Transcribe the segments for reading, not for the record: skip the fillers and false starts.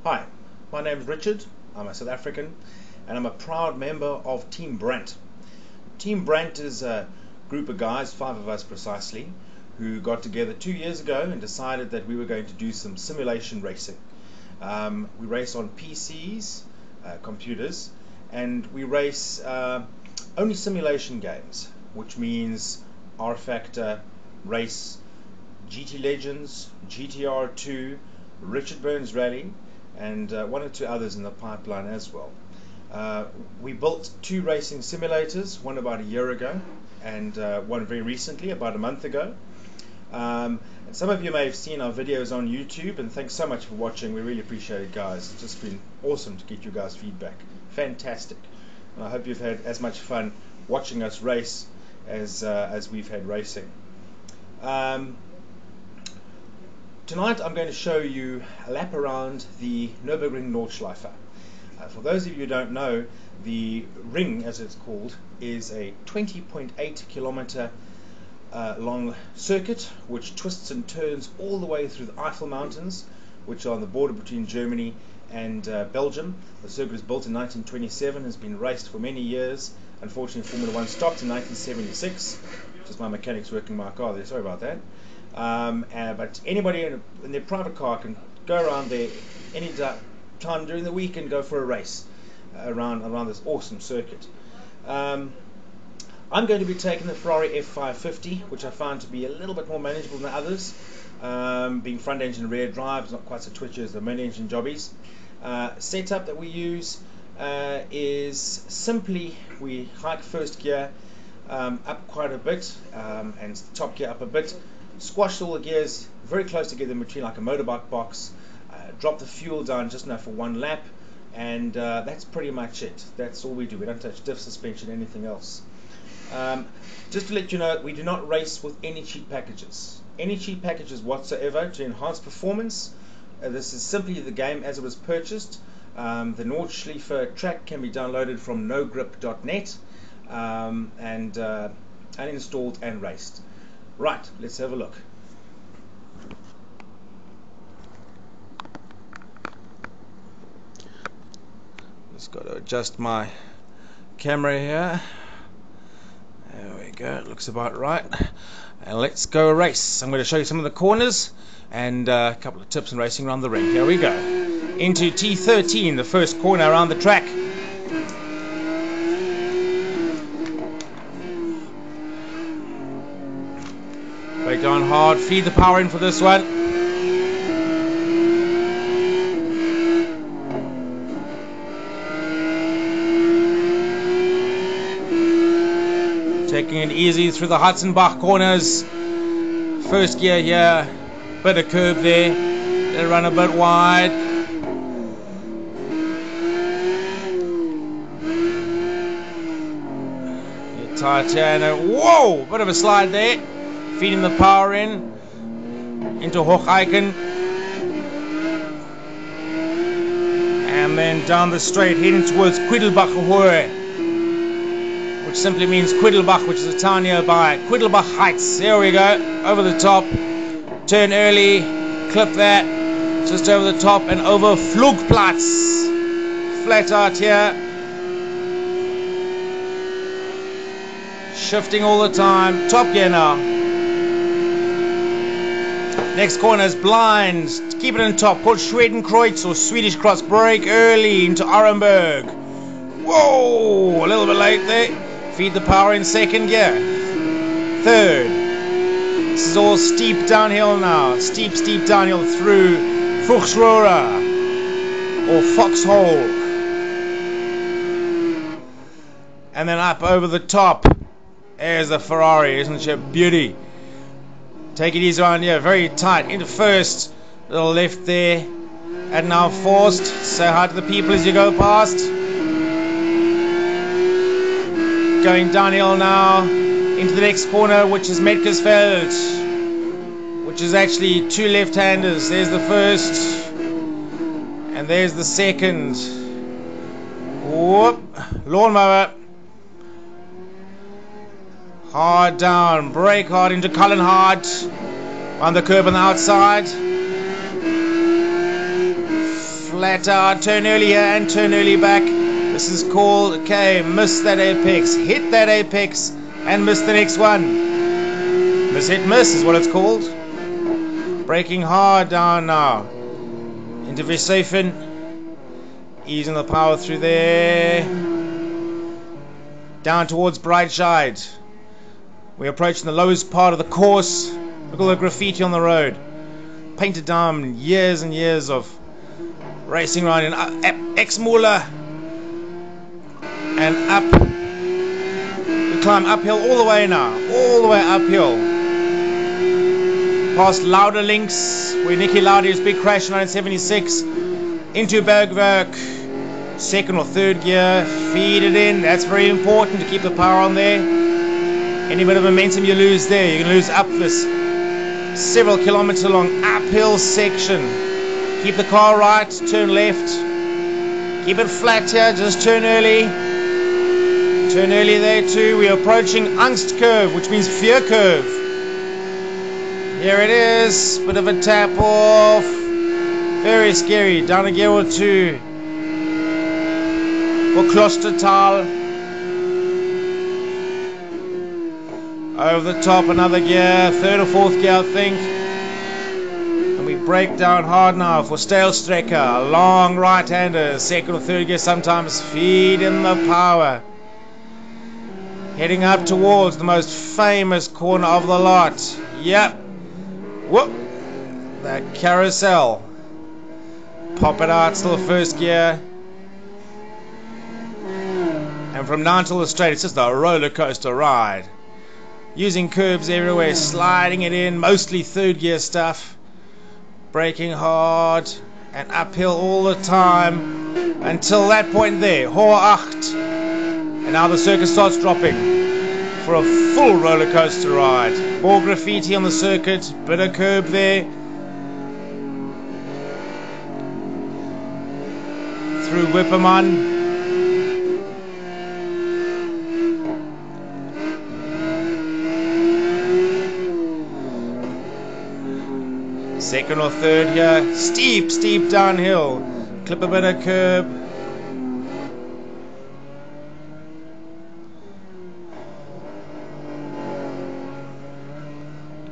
Hi, my name is Richard, I'm a South African, and I'm a proud member of Team BRANT. Team BRANT is a group of guys, 5 of us precisely, who got together 2 years ago and decided that we were going to do some simulation racing. We race on PCs, computers, and we race only simulation games, which means R-Factor, Race, GT Legends, GTR2, Richard Burns Rally, and one or two others in the pipeline as well. We built 2 racing simulators, one about a year ago and one very recently, about a month ago. And some of you may have seen our videos on YouTube, and thanks so much for watching. We really appreciate it, guys. It's just been awesome to get you guys feedback. Fantastic. And I hope you've had as much fun watching us race as we've had racing. Tonight I'm going to show you a lap around the Nurburgring Nordschleife. For those of you who don't know, the ring, as it's called, is a 20.8 kilometer long circuit which twists and turns all the way through the Eiffel Mountains, which are on the border between Germany and Belgium. The circuit was built in 1927, has been raced for many years. Unfortunately, Formula 1 stopped in 1976, which is my mechanics working my car there, sorry about that. But anybody in their private car can go around there any time during the week and go for a race around this awesome circuit. I'm going to be taking the Ferrari F550, which I found to be a little bit more manageable than others. Being front engine rear drive, it's not quite so twitchy as the main engine jobbies. Setup that we use is simply we hike first gear up quite a bit and top gear up a bit, squash all the gears very close together in between like a motorbike box, drop the fuel down just enough for one lap, and that's pretty much it. That's all we do. We don't touch diff, suspension, anything else. Just to let you know, we do not race with any cheap packages. Any cheap packages whatsoever to enhance performance. This is simply the game as it was purchased. The Nordschleife track can be downloaded from nogrip.net and uninstalled and raced. Right, let's have a look. Just got to adjust my camera here. There we go, looks about right. And let's go race. I'm going to show you some of the corners and a couple of tips on racing around the ring. Here we go. Into T13, the first corner around the track. Brake down hard, feed the power in for this one. Taking it easy through the Hudson-Bach corners. First gear here, bit of curb there, they run a bit wide. Tight here, and whoa, bit of a slide there. Feeding the power in into Hocheiken, and then down the straight heading towards Quiddelbacher Höhe, which simply means Quiddelbach, which is a town nearby. Quiddelbach Heights, there we go, over the top, turn early, clip that, just over the top and over Flugplatz, flat out here, shifting all the time, top gear now. Next corner is blind, keep it in top, called Schwedenkreuz or Swedish Cross. Brake early into Arenberg. Whoa, a little bit late there. Feed the power in second gear. Third. This is all steep downhill now. Steep downhill through Fuchsrohre or Foxhole. And then up over the top. There's the Ferrari, isn't she a beauty? Take it easy around here, very tight, into first, little left there, and now forced, say hi to the people as you go past. Going downhill now, into the next corner, which is Metkersfeld, which is actually 2 left-handers. There's the first, and there's the second. Whoop, lawnmower. Hard down, brake hard into Cullen Hard on the curb on the outside. flat out, turn early here and turn early back. This is called, okay, miss that apex, hit that apex and miss the next one. Miss hit miss is what it's called. Braking hard down now into Vershafen, easing the power through there, down towards Brightside. We're approaching the lowest part of the course. Look at all the graffiti on the road, painted down years and years of racing around in Exmoor, and up. We climb uphill all the way now, all the way uphill. Past Lauder Links, where Nicky Lauder's big crash in 1976, into Bergwerk, second or third gear, feed it in. That's very important to keep the power on there. Any bit of momentum you lose there, you're going to lose up this several kilometers long uphill section. Keep the car right, turn left, keep it flat here, just turn early. Turn early there too. We're approaching Angst curve, which means fear curve. Here it is, bit of a tap off, very scary, down a gear or two for Klostertal, over the top another gear, third or fourth gear I think, and we break down hard now for Steilstrekker, long right-hander, second or third gear sometimes, feed in the power, heading up towards the most famous corner of the lot. Yep. Whoop, that carousel. Pop it out, still first gear. And from now until the straight, it's just a roller coaster ride. Using curbs everywhere, sliding it in, mostly third gear stuff. Braking hard and uphill all the time until that point there, Hohe Acht. And now the circuit starts dropping for a full roller coaster ride. More graffiti on the circuit, bit of curb there. Through Wipperman. Second or third here. Steep downhill. Clip a bit of curb.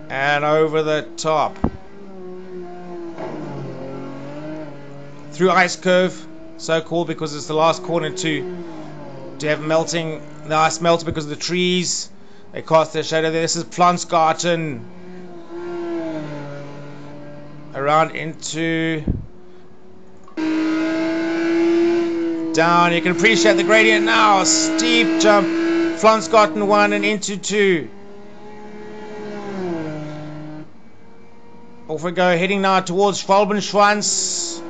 And over the top. Through ice curve, so called because it's the last corner to have melting, the ice melts because of the trees. They cast their shadow there. This is Plansgarten. Around into down. You can appreciate the gradient now. Steep jump. Plansgarten 1 and into 2. Off we go, heading now towards Schwalbenschwanz.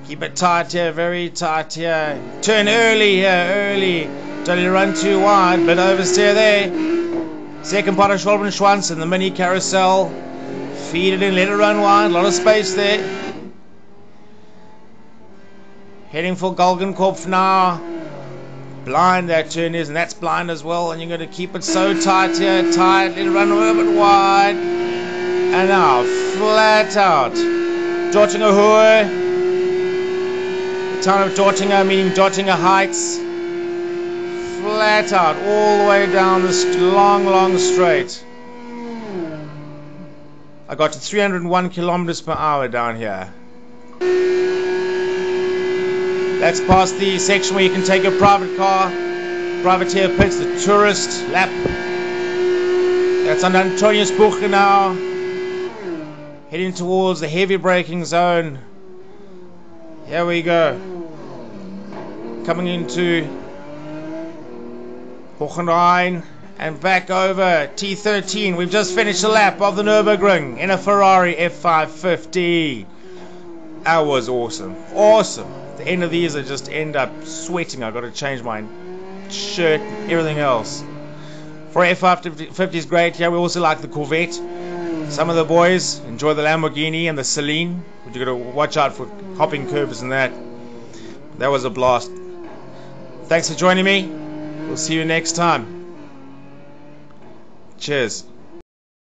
Keep it tight here, very tight here. Turn early here, early. Don't run too wide, but oversteer there. Second part of Schwalbenschwanz and the mini carousel. Feed it in, let it run wide, a lot of space there. Heading for Galgenkopf now. Blind that turn is, and that's blind as well. And you're going to keep it so tight here, tight, let it run a little bit wide. And now, flat out, Dortinger Höhe, the town of Dortinger, meaning Dortinger Heights, flat out, all the way down this long straight. I got to 301 kilometers per hour down here. That's past the section where you can take your private car, privateer pits, the tourist lap. That's on Antoniusbuch now. Heading towards the heavy braking zone. Here we go. Coming into Hochenrhein and back over T13. We've just finished the lap of the Nurburgring in a Ferrari F550. That was awesome. Awesome. At the end of these I just end up sweating. I've got to change my shirt, everything else. For F550 is great. Yeah, we also like the Corvette. Some of the boys enjoy the Lamborghini and the Celine, but you got to watch out for hopping curbs and that. That was a blast. Thanks for joining me. We'll see you next time. Cheers.